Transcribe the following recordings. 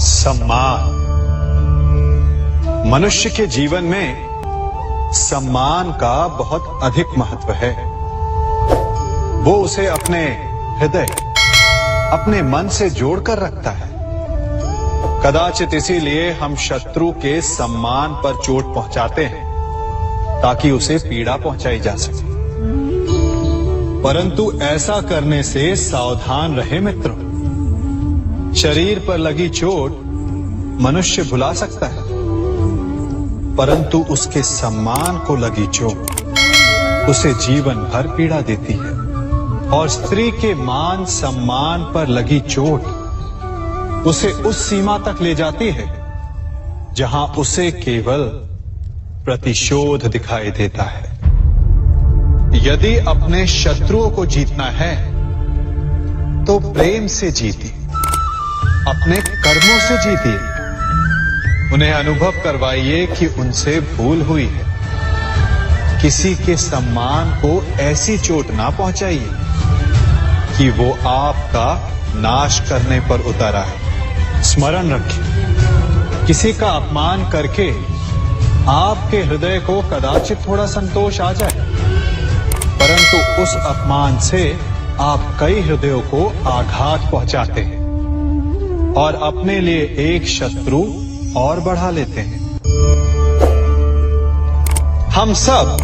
सम्मान। मनुष्य के जीवन में सम्मान का बहुत अधिक महत्व है। वो उसे अपने हृदय, अपने मन से जोड़कर रखता है। कदाचित इसीलिए हम शत्रु के सम्मान पर चोट पहुंचाते हैं ताकि उसे पीड़ा पहुंचाई जा सके। परंतु ऐसा करने से सावधान रहे मित्रों। शरीर पर लगी चोट मनुष्य भुला सकता है, परंतु उसके सम्मान को लगी चोट उसे जीवन भर पीड़ा देती है। और स्त्री के मान सम्मान पर लगी चोट उसे उस सीमा तक ले जाती है जहां उसे केवल प्रतिशोध दिखाई देता है। यदि अपने शत्रुओं को जीतना है तो प्रेम से जीतिए, अपने कर्मों से जीतिए। उन्हें अनुभव करवाइए कि उनसे भूल हुई है। किसी के सम्मान को ऐसी चोट ना पहुंचाइए कि वो आपका नाश करने पर उतर आए। स्मरण रखिए, किसी का अपमान करके आपके हृदय को कदाचित थोड़ा संतोष आ जाए, परंतु उस अपमान से आप कई हृदयों को आघात पहुंचाते हैं और अपने लिए एक शत्रु और बढ़ा लेते हैं। हम सब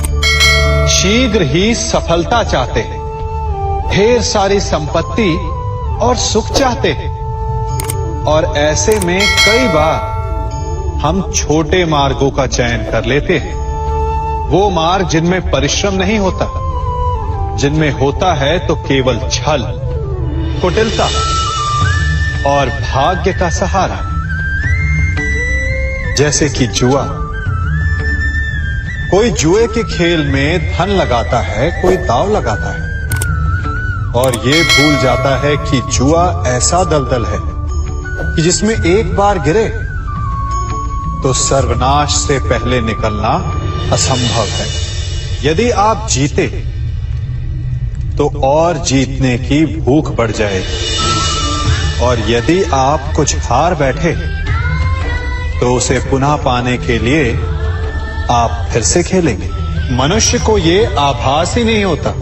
शीघ्र ही सफलता चाहते हैं, ढेर सारी संपत्ति और सुख चाहते हैं, और ऐसे में कई बार हम छोटे मार्गों का चयन कर लेते हैं। वो मार्ग जिनमें परिश्रम नहीं होता, जिनमें होता है तो केवल छल, कुटिलता और भाग्य का सहारा। जैसे कि जुआ। कोई जुए के खेल में धन लगाता है, कोई दांव लगाता है और ये भूल जाता है कि जुआ ऐसा दलदल है कि जिसमें एक बार गिरे तो सर्वनाश से पहले निकलना असंभव है। यदि आप जीते तो और जीतने की भूख बढ़ जाएगी, और यदि आप कुछ हार बैठे तो उसे पुनः पाने के लिए आप फिर से खेलेंगे। मनुष्य को ये आभास ही नहीं होता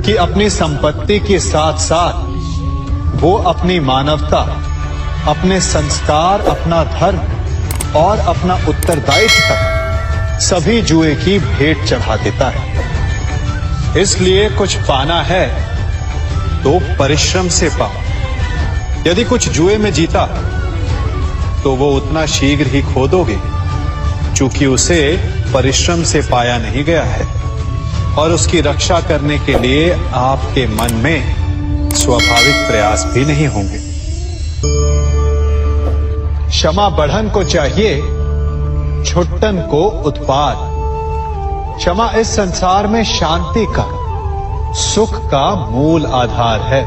कि अपनी संपत्ति के साथ साथ वो अपनी मानवता, अपने संस्कार, अपना धर्म और अपना उत्तरदायित्व सभी जुए की भेंट चढ़ा देता है। इसलिए कुछ पाना है तो परिश्रम से पाओ। यदि कुछ जुए में जीता तो वो उतना शीघ्र ही खो दोगे, चूंकि उसे परिश्रम से पाया नहीं गया है, और उसकी रक्षा करने के लिए आपके मन में स्वाभाविक प्रयास भी नहीं होंगे। क्षमा बढ़न को चाहिए, छुट्टन को उत्पाद। क्षमा इस संसार में शांति का, सुख का मूल आधार है।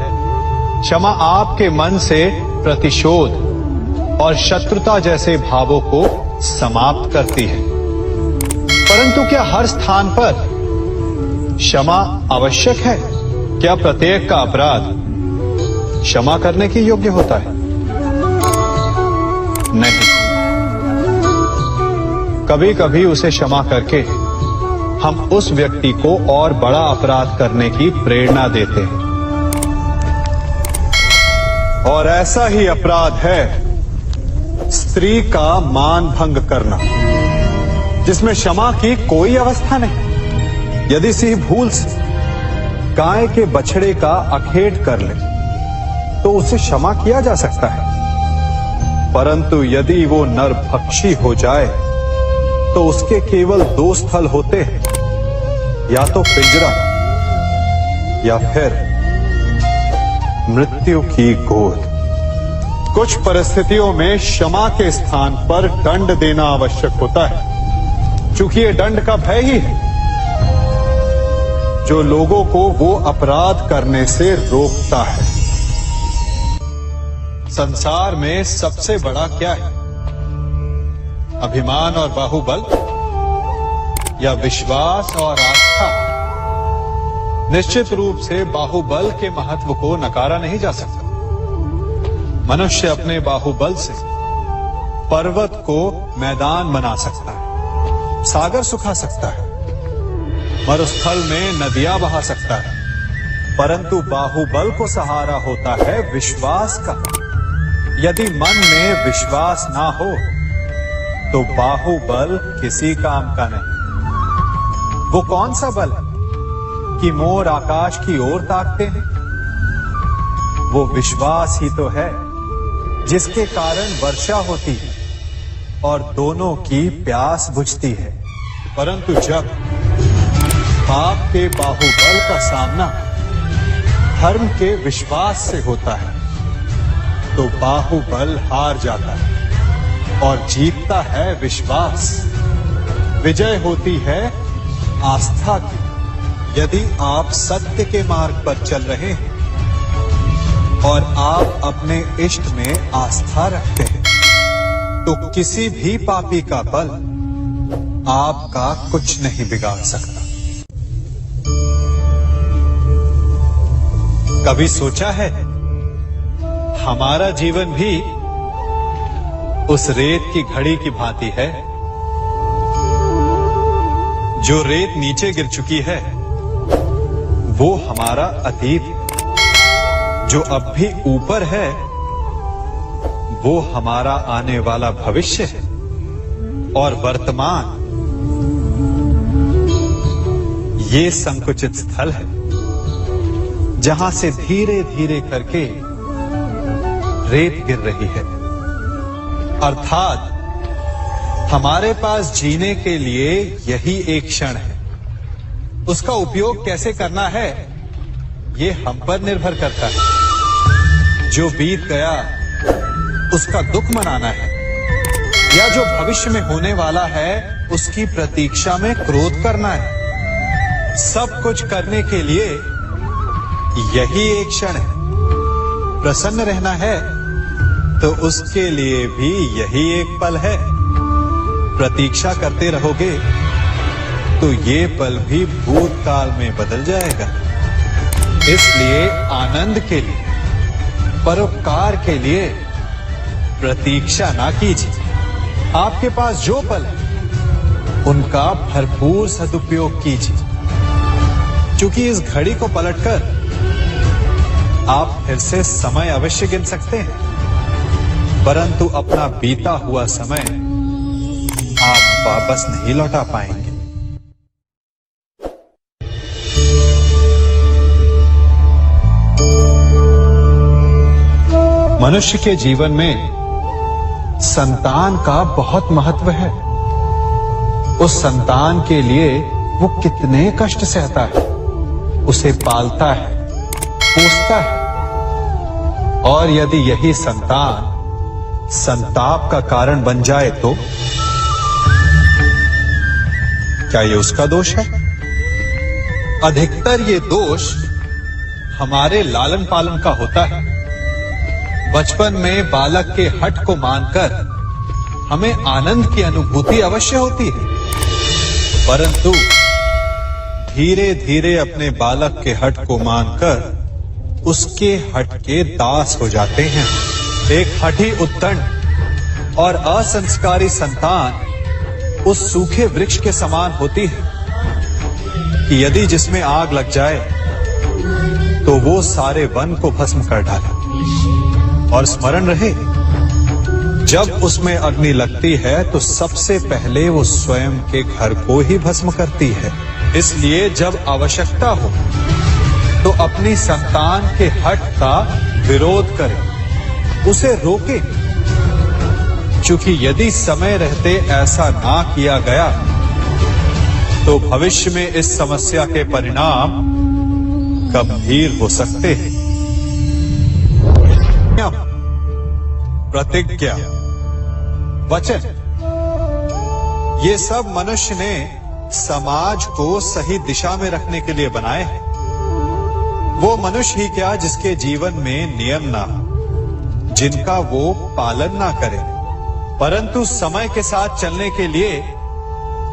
क्षमा आपके मन से प्रतिशोध और शत्रुता जैसे भावों को समाप्त करती है। परंतु क्या हर स्थान पर क्षमा आवश्यक है? क्या प्रत्येक का अपराध क्षमा करने के योग्य होता है? नहीं। कभी कभी उसे क्षमा करके हम उस व्यक्ति को और बड़ा अपराध करने की प्रेरणा देते हैं, और ऐसा ही अपराध है स्त्री का मान भंग करना, जिसमें क्षमा की कोई अवस्था नहीं। यदि सिंह भूल से गाय के बछड़े का अखेट कर ले तो उसे क्षमा किया जा सकता है, परंतु यदि वो नरभक्षी हो जाए तो उसके केवल दो स्थल होते हैं, या तो पिंजरा या फिर मृत्यु की गोद। कुछ परिस्थितियों में क्षमा के स्थान पर दंड देना आवश्यक होता है, चूंकि ये दंड का भय ही है जो लोगों को वो अपराध करने से रोकता है। संसार में सबसे बड़ा क्या है? अभिमान और बाहुबल, या विश्वास और आस्था? निश्चित रूप से बाहुबल के महत्व को नकारा नहीं जा सकता। मनुष्य अपने बाहुबल से पर्वत को मैदान बना सकता है, सागर सुखा सकता है, मरुस्थल में नदियां बहा सकता है, परंतु बाहुबल को सहारा होता है विश्वास का। यदि मन में विश्वास ना हो तो बाहुबल किसी काम का नहीं। वो कौन सा बल है कि मोर आकाश की ओर ताकते हैं? वो विश्वास ही तो है जिसके कारण वर्षा होती है और दोनों की प्यास बुझती है। परंतु जब पाप के बाहुबल का सामना धर्म के विश्वास से होता है तो बाहुबल हार जाता है और जीतता है विश्वास। विजय होती है आस्था की। यदि आप सत्य के मार्ग पर चल रहे हैं और आप अपने इष्ट में आस्था रखते हैं तो किसी भी पापी का बल आपका कुछ नहीं बिगाड़ सकता। कभी सोचा है हमारा जीवन भी उस रेत की घड़ी की भांति है? जो रेत नीचे गिर चुकी है वो हमारा अतीत है, जो अब भी ऊपर है वो हमारा आने वाला भविष्य है, और वर्तमान ये संकुचित स्थल है जहां से धीरे धीरे करके रेत गिर रही है। अर्थात हमारे पास जीने के लिए यही एक क्षण है। उसका उपयोग कैसे करना है ये हम पर निर्भर करता है। जो बीत गया उसका दुख मनाना है या जो भविष्य में होने वाला है उसकी प्रतीक्षा में क्रोध करना है। सब कुछ करने के लिए यही एक क्षण है। प्रसन्न रहना है तो उसके लिए भी यही एक पल है। प्रतीक्षा करते रहोगे तो ये पल भी भूतकाल में बदल जाएगा। इसलिए आनंद के लिए, परोपकार के लिए प्रतीक्षा ना कीजिए। आपके पास जो पल है उनका भरपूर सदुपयोग कीजिए, क्योंकि इस घड़ी को पलटकर आप फिर से समय अवश्य गिन सकते हैं, परंतु अपना बीता हुआ समय आप वापस नहीं लौटा पाएंगे। मनुष्य के जीवन में संतान का बहुत महत्व है। उस संतान के लिए वो कितने कष्ट सहता है, उसे पालता है, पोसता है, और यदि यही संतान संताप का कारण बन जाए तो क्या ये उसका दोष है? अधिकतर ये दोष हमारे लालन पालन का होता है। बचपन में बालक के हठ को मानकर हमें आनंद की अनुभूति अवश्य होती है, परंतु धीरे धीरे अपने बालक के हठ को मानकर उसके हठ के दास हो जाते हैं। एक हठी उद्दंड और असंस्कारी संतान उस सूखे वृक्ष के समान होती है कि यदि जिसमें आग लग जाए तो वो सारे वन को भस्म कर डाले। और स्मरण रहे, जब उसमें अग्नि लगती है तो सबसे पहले वो स्वयं के घर को ही भस्म करती है। इसलिए जब आवश्यकता हो तो अपनी संतान के हठ का विरोध करें, उसे रोके, क्योंकि यदि समय रहते ऐसा ना किया गया तो भविष्य में इस समस्या के परिणाम गंभीर हो सकते हैं। प्रतिज्ञा, वचन, ये सब मनुष्य ने समाज को सही दिशा में रखने के लिए बनाए हैं। वो मनुष्य ही क्या जिसके जीवन में नियम ना हो, जिनका वो पालन ना करे, परंतु समय के साथ चलने के लिए